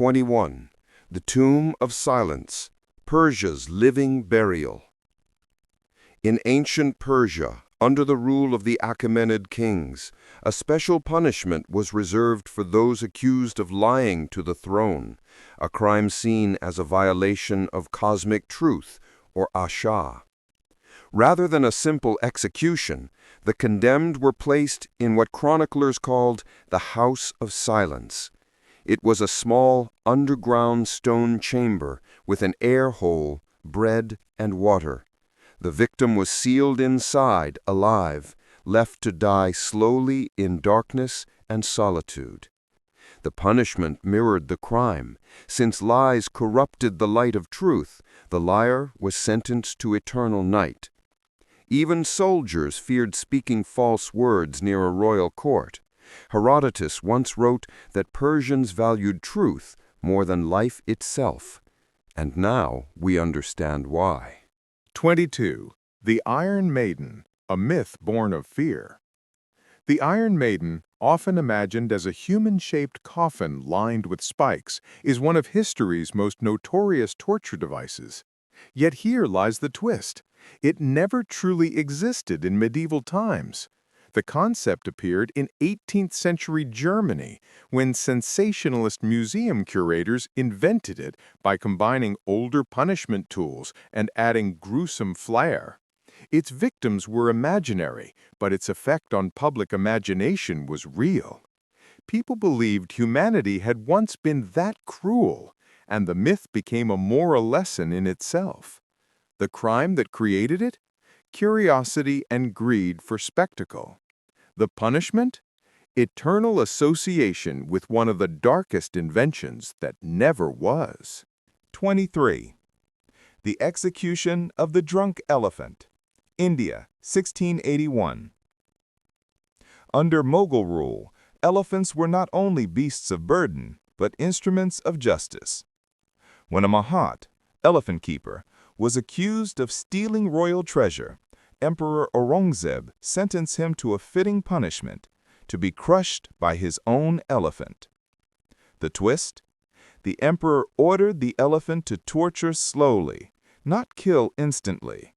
21. The Tomb of Silence, Persia's living burial. In ancient Persia, under the rule of the Achaemenid kings, a special punishment was reserved for those accused of lying to the throne, a crime seen as a violation of cosmic truth, or asha. Rather than a simple execution, the condemned were placed in what chroniclers called the House of Silence. It was a small, underground stone chamber with an air hole, bread, and water. The victim was sealed inside, alive, left to die slowly in darkness and solitude. The punishment mirrored the crime. Since lies corrupted the light of truth, the liar was sentenced to eternal night. Even soldiers feared speaking false words near a royal court. Herodotus once wrote that Persians valued truth more than life itself. And now we understand why. 22. The Iron Maiden, a myth born of fear. The Iron Maiden, often imagined as a human-shaped coffin lined with spikes, is one of history's most notorious torture devices. Yet here lies the twist. It never truly existed in medieval times. The concept appeared in 18th century Germany when sensationalist museum curators invented it by combining older punishment tools and adding gruesome flair. Its victims were imaginary, but its effect on public imagination was real. People believed humanity had once been that cruel, and the myth became a moral lesson in itself. The crime that created it? Curiosity and greed for spectacle. The punishment? Eternal association with one of the darkest inventions that never was. 23. The Execution of the Drunk Elephant, India, 1681. Under Mughal rule, elephants were not only beasts of burden, but instruments of justice. When a Mahat, elephant keeper, was accused of stealing royal treasure, Emperor Aurangzeb sentenced him to a fitting punishment, to be crushed by his own elephant. The twist? The emperor ordered the elephant to torture slowly, not kill instantly.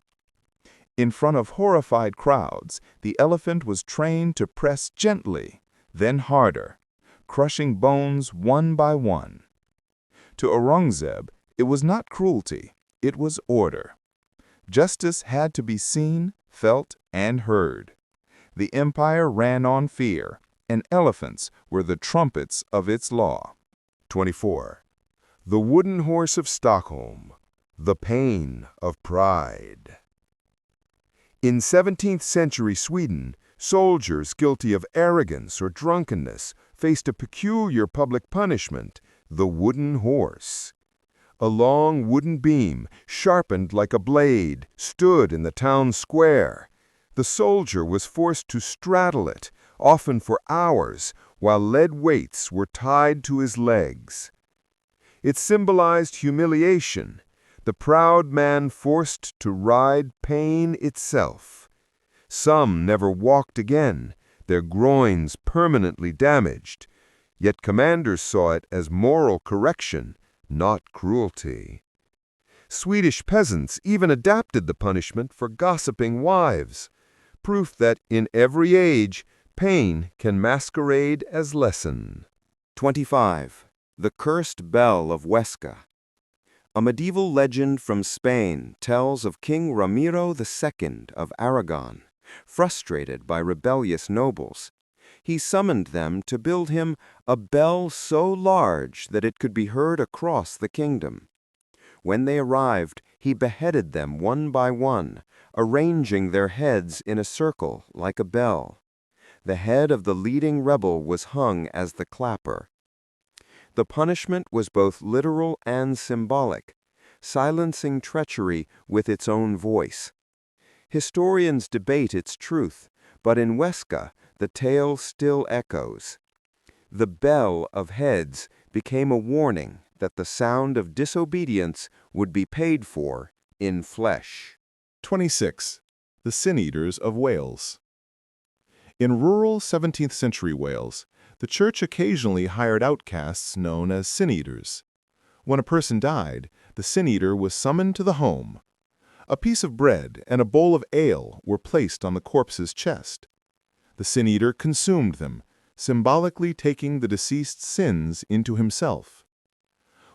In front of horrified crowds, the elephant was trained to press gently, then harder, crushing bones one by one. To Aurangzeb, it was not cruelty, it was order. Justice had to be seen, felt, and heard. The empire ran on fear, and elephants were the trumpets of its law. 24. The Wooden Horse of Stockholm, the Pain of Pride. In 17th century Sweden, soldiers guilty of arrogance or drunkenness faced a peculiar public punishment, the wooden horse. A long wooden beam, sharpened like a blade, stood in the town square. The soldier was forced to straddle it, often for hours, while lead weights were tied to his legs. It symbolized humiliation, the proud man forced to ride pain itself. Some never walked again, their groins permanently damaged, yet commanders saw it as moral correction, not cruelty. Swedish peasants even adapted the punishment for gossiping wives, proof that in every age, pain can masquerade as lesson. 25. The Cursed Bell of Huesca. A medieval legend from Spain tells of King Ramiro II of Aragon, frustrated by rebellious nobles. He summoned them to build him a bell so large that it could be heard across the kingdom. When they arrived, he beheaded them one by one, arranging their heads in a circle like a bell. The head of the leading rebel was hung as the clapper. The punishment was both literal and symbolic, silencing treachery with its own voice. Historians debate its truth, but in Huesca, the tale still echoes. The bell of heads became a warning that the sound of disobedience would be paid for in flesh. 26. The Sin Eaters of Wales. In rural 17th century Wales, The church occasionally hired outcasts known as sin-eaters. When a person died, the sin-eater was summoned to the home. A piece of bread and a bowl of ale were placed on the corpse's chest. The sin-eater consumed them, symbolically taking the deceased's sins into himself.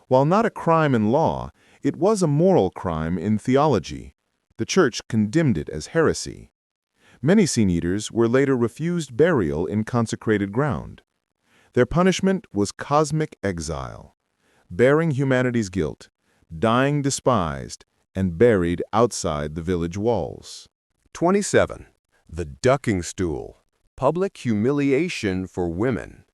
While not a crime in law, it was a moral crime in theology. The church condemned it as heresy. Many sin-eaters were later refused burial in consecrated ground. Their punishment was cosmic exile, bearing humanity's guilt, dying despised, and buried outside the village walls. 27. The ducking stool. Public humiliation for women.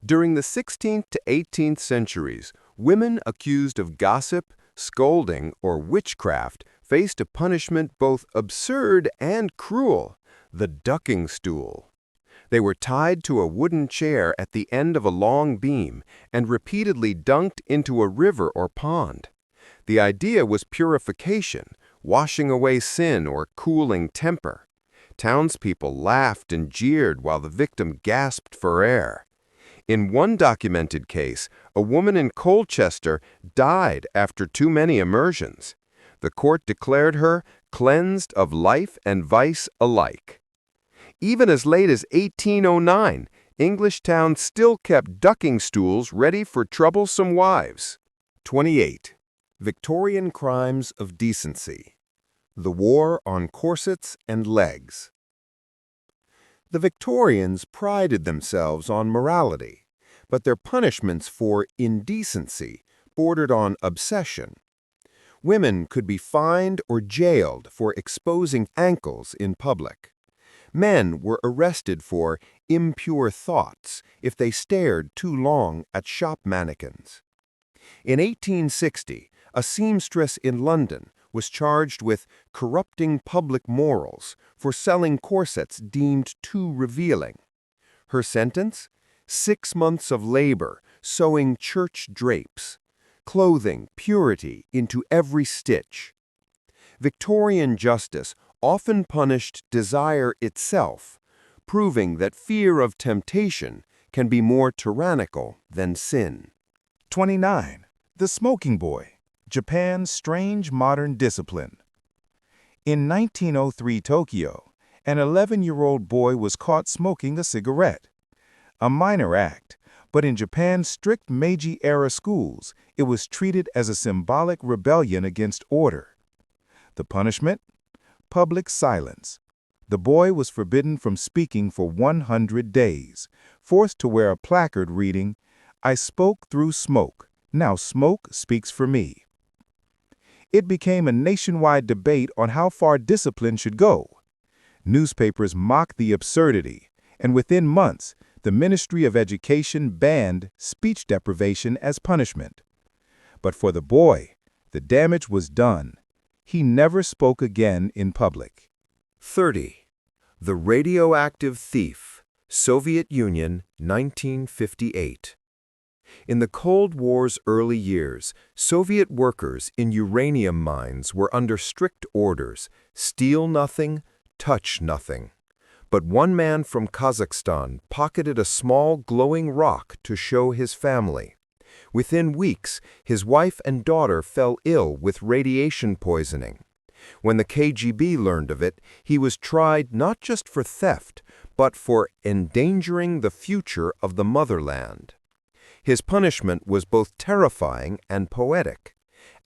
During the 16th to 18th centuries, women accused of gossip, scolding, or witchcraft faced a punishment both absurd and cruel, the ducking stool. They were tied to a wooden chair at the end of a long beam and repeatedly dunked into a river or pond. The idea was purification, washing away sin or cooling temper. Townspeople laughed and jeered while the victim gasped for air. In one documented case, a woman in Colchester died after too many immersions. The court declared her cleansed of life and vice alike. Even as late as 1809, English towns still kept ducking stools ready for troublesome wives. 28. Victorian crimes of decency. The war on corsets and legs. The Victorians prided themselves on morality, but their punishments for indecency bordered on obsession. Women could be fined or jailed for exposing ankles in public. Men were arrested for impure thoughts if they stared too long at shop mannequins. In 1860, a seamstress in London was charged with corrupting public morals for selling corsets deemed too revealing. Her sentence? 6 months of labor sewing church drapes, clothing purity into every stitch. Victorian justice often punished desire itself, proving that fear of temptation can be more tyrannical than sin. 29. The smoking boy. Japan's strange modern discipline. In 1903 Tokyo, an 11-year-old boy was caught smoking a cigarette. A minor act, but in Japan's strict Meiji-era schools, it was treated as a symbolic rebellion against order. The punishment? Public silence. The boy was forbidden from speaking for 100 days, forced to wear a placard reading, "I spoke through smoke. Now smoke speaks for me." It became a nationwide debate on how far discipline should go. Newspapers mocked the absurdity, and within months, the Ministry of Education banned speech deprivation as punishment. But for the boy, the damage was done. He never spoke again in public. 30. The radioactive thief. Soviet Union, 1958. In the Cold War's early years, Soviet workers in uranium mines were under strict orders: steal nothing, touch nothing. But one man from Kazakhstan pocketed a small glowing rock to show his family. Within weeks, his wife and daughter fell ill with radiation poisoning. When the KGB learned of it, he was tried not just for theft, but for endangering the future of the motherland. His punishment was both terrifying and poetic.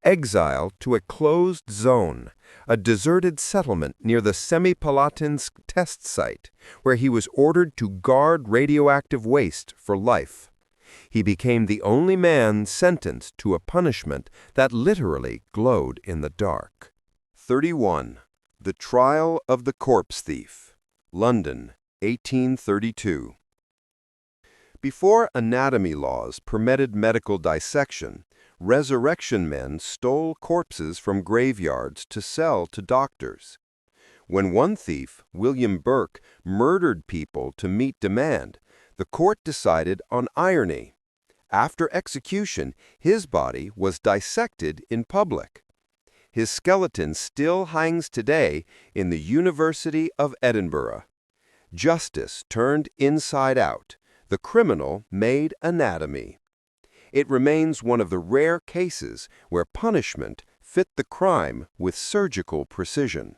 Exile to a closed zone, a deserted settlement near the Semipalatinsk test site, where he was ordered to guard radioactive waste for life. He became the only man sentenced to a punishment that literally glowed in the dark. 31. The Trial of the Corpse Thief. London, 1832. Before anatomy laws permitted medical dissection, resurrection men stole corpses from graveyards to sell to doctors. When one thief, William Burke, murdered people to meet demand, the court decided on irony. After execution, his body was dissected in public. His skeleton still hangs today in the University of Edinburgh. Justice turned inside out. The criminal made anatomy. It remains one of the rare cases where punishment fit the crime with surgical precision.